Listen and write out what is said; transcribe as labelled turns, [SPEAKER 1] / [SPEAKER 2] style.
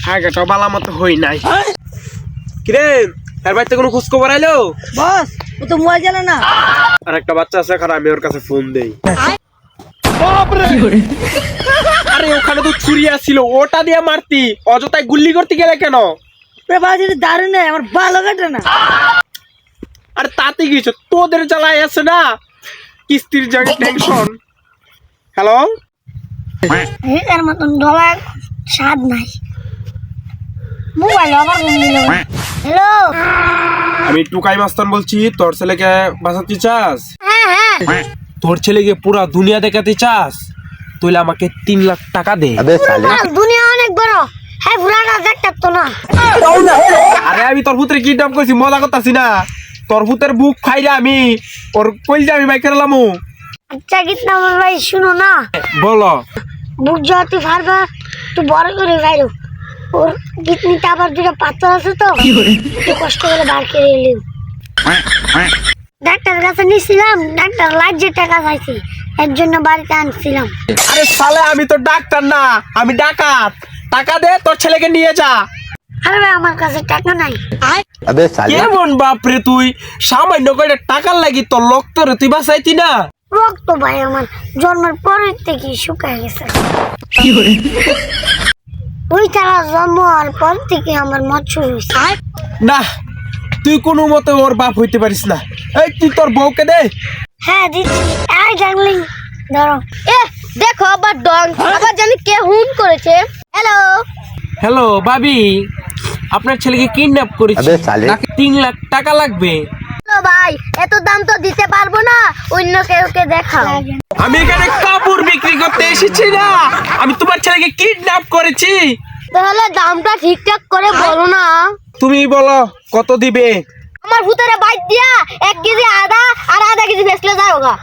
[SPEAKER 1] হাগাটা বালা মতো হই নাই। কিরে এর বাড়িতে কোনো খোঁজ খবর আইলো?
[SPEAKER 2] বস ও তো মোবাইল চালা না।
[SPEAKER 1] আর একটা বাচ্চা আছে, খারাপ আমি ওর কাছে ফোন দেই। আরে ওখানে তো ছুরি ছিল, ওটা দিয়ে মারতি, অযথায় গুল্লি করতে গেলে কেন?
[SPEAKER 2] দারুণ আমার ভালো কাটে না।
[SPEAKER 1] আরে তাতে কিছু তোদের জ্বালায় আছে না, কিস্তির জায়গায় টেনশন। হ্যালো,
[SPEAKER 2] এর মতন ডলার স্বাদ নাই। মোবাইল আবার হ্যালো,
[SPEAKER 1] আমি টুকাই মাস্তান বলছি। তোর ছেলেকে বাঁচাতে চাস?
[SPEAKER 2] হ্যাঁ হ্যাঁ,
[SPEAKER 1] তোর ছেলেকে পুরা দুনিয়া দেখাতে চাস? তুইলে আমাকে 3 লাখ টাকা দে।
[SPEAKER 2] দুনিয়া অনেক বড়। হ্যাঁ পুরাটা দেখতে তো না।
[SPEAKER 1] আরে আমি তোর পুত্রে কিডন্যাপ করছি, মজা করতেছি না। তোর পুত্রের বুক ফাইরা আমি ওর কইলে আমি বাইক করলাম।
[SPEAKER 2] আচ্ছা কিতনা ভাই শুনো না,
[SPEAKER 1] বলো।
[SPEAKER 2] বুক যত ফারবা তুই বড় করে বাইরো। ওর কিডনিতে আবার দুটো পাথর আছে তো, একটু কষ্ট করে বার করে এলিও। ডাক্তার কাছে নিয়েছিলাম, ডাক্তার লাইজে টাকা চাইছি, এর জন্য বাড়িতে আনছিলাম।
[SPEAKER 1] আরে শালা আমি তো ডাক্তার না, আমি ডাকাত। টাকা দে, তোর ছেলেকে নিয়ে যা।
[SPEAKER 2] আরে ভাই আমার কাছে টাকা নাই।
[SPEAKER 1] কেমন বাপরে তুই, সামান্য করে টাকার লাগি তোর লোকতরে তুই বাঁচাইতি না?
[SPEAKER 2] রক্ত ভাই আমার জন্মের পরের থেকে শুকায় গেছে। ওই তারা জন্ম হওয়ার পর থেকে আমার মত শুরু হয়েছে।
[SPEAKER 1] না, তুই কোনো মতে ওর বাপ হইতে পারিস না। এই তুই তোর বউকে দে।
[SPEAKER 2] হ্যাঁ দিচ্ছি। এই ডার্লিং ধরো। দেখো আবার ডং আবার জানি কে হুন করেছে। হ্যালো
[SPEAKER 1] হ্যালো ভাবি, আপনার ছেলেকে কিডন্যাপ করেছি, তাকে 3 লাখ টাকা লাগবে।
[SPEAKER 2] ভাই এত দাম তো দিতে পারবো না, অন্য কেউকে দেখাও।
[SPEAKER 1] আমি এখানে কাপড় বিক্রি করতে এসেছি না, আমি তোমার ছেলেকে কিডন্যাপ করেছি।
[SPEAKER 2] তাহলে দামটা ঠিকঠাক করে বলো না।
[SPEAKER 1] তুমি বলো কত দিবে?
[SPEAKER 2] আমার ভূতের বাইক দিয়া 1 কেজি আদা আর আধা কেজি বেচলে যাওগা।